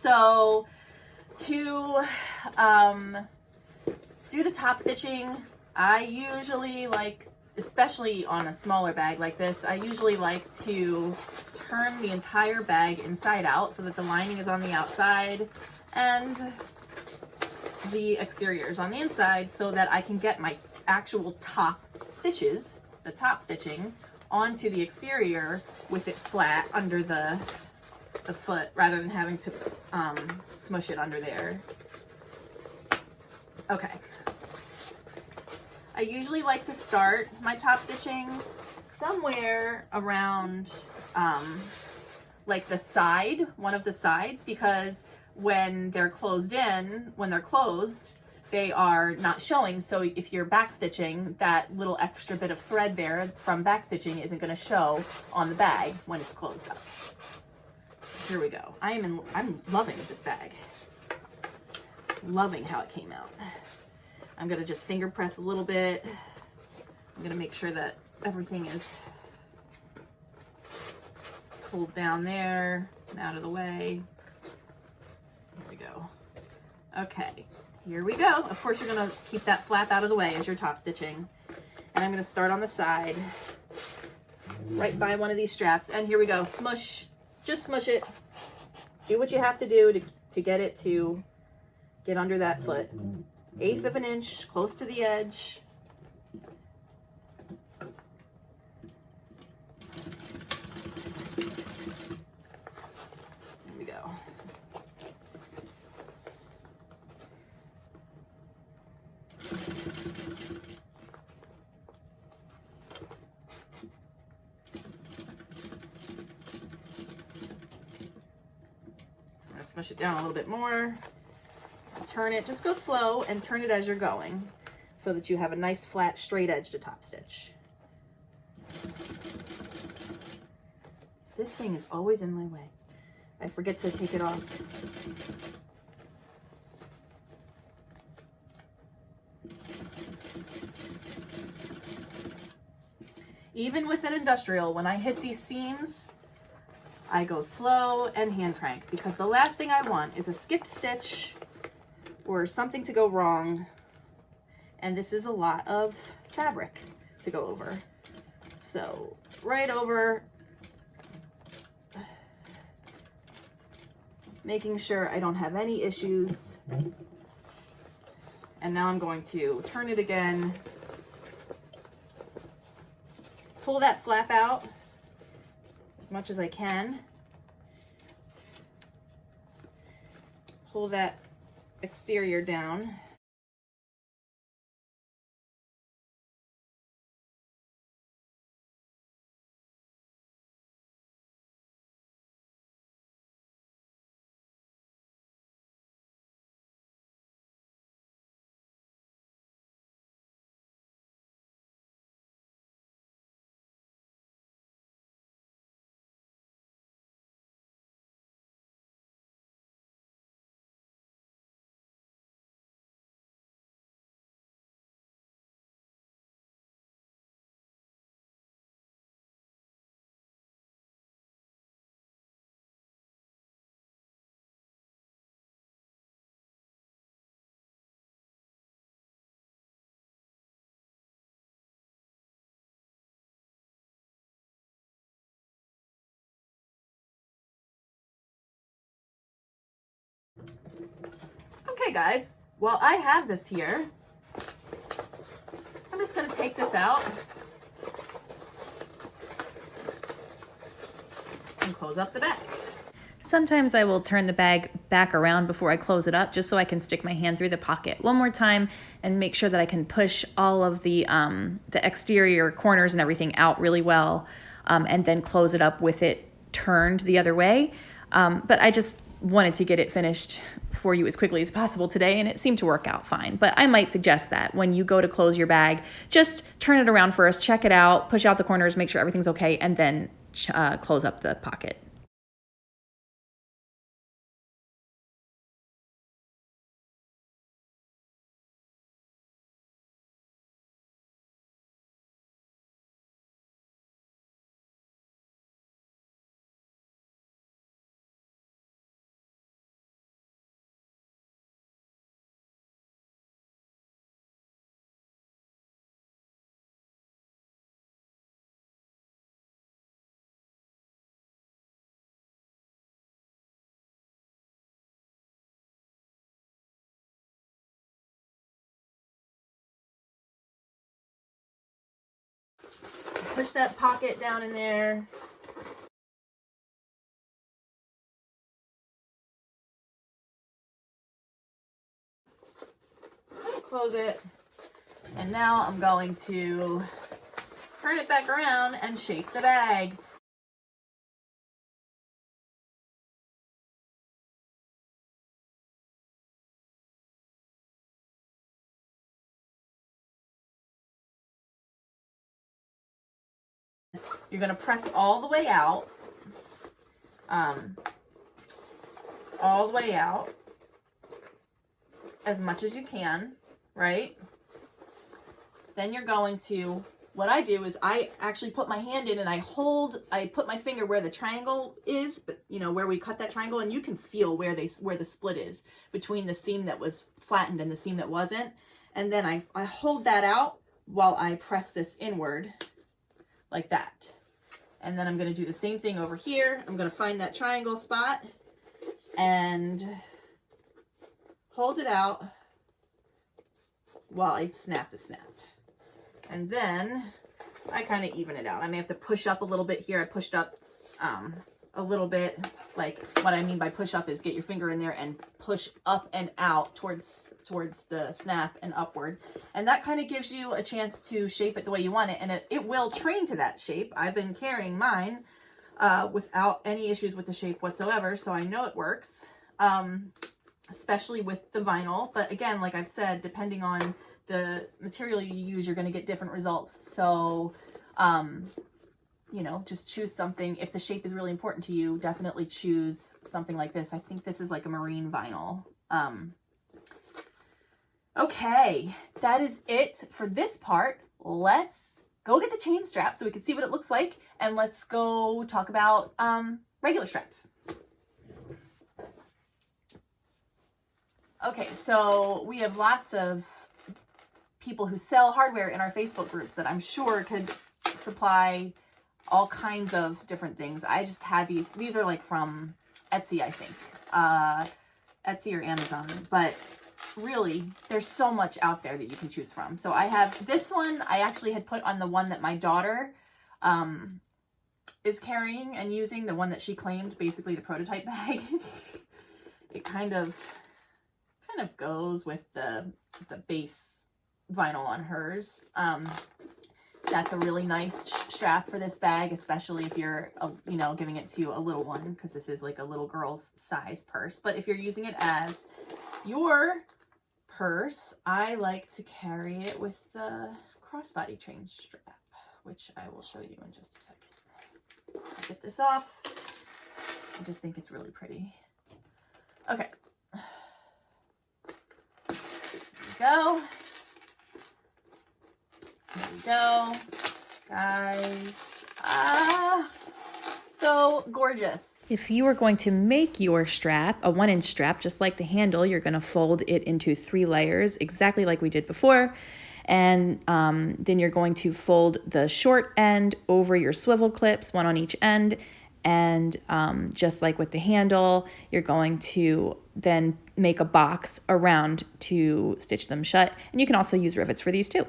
So to do the top stitching, I usually like, especially on a smaller bag like this, I usually like to turn the entire bag inside out so that the lining is on the outside and the exterior is on the inside, so that I can get my actual top stitches, the top stitching, onto the exterior with it flat under the foot, rather than having to smush it under there. Okay. I usually like to start my top stitching somewhere around like the side, one of the sides, because when they're closed, they are not showing. So if you're back stitching, that little extra bit of thread there from back stitching isn't going to show on the bag when it's closed up. Here we go. I'm loving this bag. Loving how it came out. I'm going to just finger press a little bit. I'm going to make sure that everything is pulled down there and out of the way. Here we go. Okay, here we go. Of course, you're going to keep that flap out of the way as you're top stitching. And I'm going to start on the side, right by one of these straps. And here we go. Smush. Just smush it. Do what you have to do to get it to get under that foot. 1/8 of an inch, close to the edge. There we go. I'm gonna smush it down a little bit more. Turn it, just go slow and turn it as you're going so that you have a nice flat straight edge to top stitch. This thing is always in my way. I forget to take it off. Even with an industrial, when I hit these seams, I go slow and hand crank, because the last thing I want is a skipped stitch or something to go wrong. And this is a lot of fabric to go over. So right over, making sure I don't have any issues. And now I'm going to turn it again. Pull that flap out as much as I can. Pull that exterior down. Okay guys, well, I have this here. I'm just gonna take this out and close up the bag. Sometimes I will turn the bag back around before I close it up, just so I can stick my hand through the pocket one more time and make sure that I can push all of the exterior corners and everything out really well, and then close it up with it turned the other way. But I just wanted to get it finished for you as quickly as possible today, and it seemed to work out fine. But I might suggest that when you go to close your bag, just turn it around first, check it out, push out the corners, make sure everything's okay, and then close up the pocket. push that pocket down in there. Close it. And now I'm going to turn it back around and shape the bag. You're going to press all the way out. All the way out as much as you can, right? Then you're going to, what I do is I actually put my hand in and I put my finger where the triangle is, but you know, where we cut that triangle, and you can feel where the split is between the seam that was flattened and the seam that wasn't. And then I hold that out while I press this inward like that. And then I'm going to do the same thing over here. I'm going to find that triangle spot and hold it out while I snap the snap. And then I kind of even it out. I may have to push up a little bit here. I pushed up a little bit. Like, what I mean by push up is get your finger in there and push up and out towards the snap and upward. And that kind of gives you a chance to shape it the way you want it. And it will train to that shape. I've been carrying mine without any issues with the shape whatsoever. So I know it works, especially with the vinyl. But again, like I've said, depending on the material you use, you're going to get different results. So, you know, just choose something. If the shape is really important to you, definitely choose something like this. I think this is like a marine vinyl. Okay, that is it for this part. Let's go get the chain strap so we can see what it looks like, and let's go talk about regular straps. Okay, so we have lots of people who sell hardware in our Facebook groups that I'm sure could supply all kinds of different things. I just had these. These are like from Etsy, I think. Etsy or Amazon. But really, there's so much out there that you can choose from. So I have this one. I actually had put on the one that my daughter is carrying and using, the one that she claimed, basically the prototype bag. It kind of goes with the base vinyl on hers. That's a really nice strap for this bag, especially if you're, you know, giving it to a little one, because this is like a little girl's size purse. But if you're using it as your purse, I like to carry it with the crossbody chain strap, which I will show you in just a second. I'll get this off. I just think it's really pretty. Okay. There we go. There we go, guys. So gorgeous. If you are going to make your strap, a 1-inch strap, just like the handle, you're going to fold it into 3 layers, exactly like we did before. And then you're going to fold the short end over your swivel clips, one on each end. And just like with the handle, you're going to then make a box around to stitch them shut. And you can also use rivets for these too.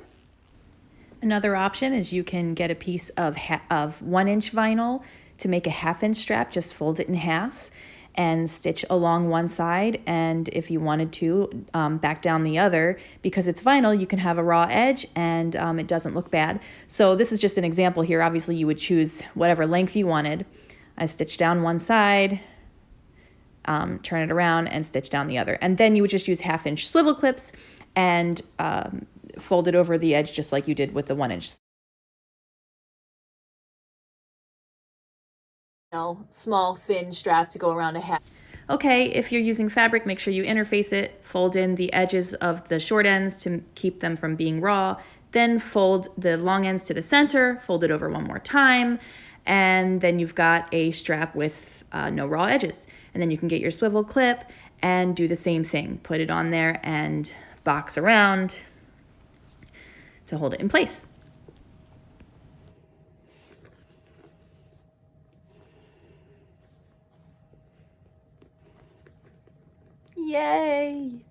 Another option is you can get a piece of 1-inch vinyl to make a 1/2-inch strap. Just fold it in half and stitch along one side. And if you wanted to, back down the other. Because it's vinyl, you can have a raw edge and it doesn't look bad. So this is just an example here. Obviously, you would choose whatever length you wanted. I stitch down one side, turn it around, and stitch down the other. And then you would just use 1/2-inch swivel clips and fold it over the edge just like you did with the 1-inch. Small, thin strap to go around a hat. Okay, if you're using fabric, make sure you interface it. Fold in the edges of the short ends to keep them from being raw. Then fold the long ends to the center, fold it over one more time, and then you've got a strap with no raw edges. And then you can get your swivel clip and do the same thing. Put it on there and box around to hold it in place. Yay!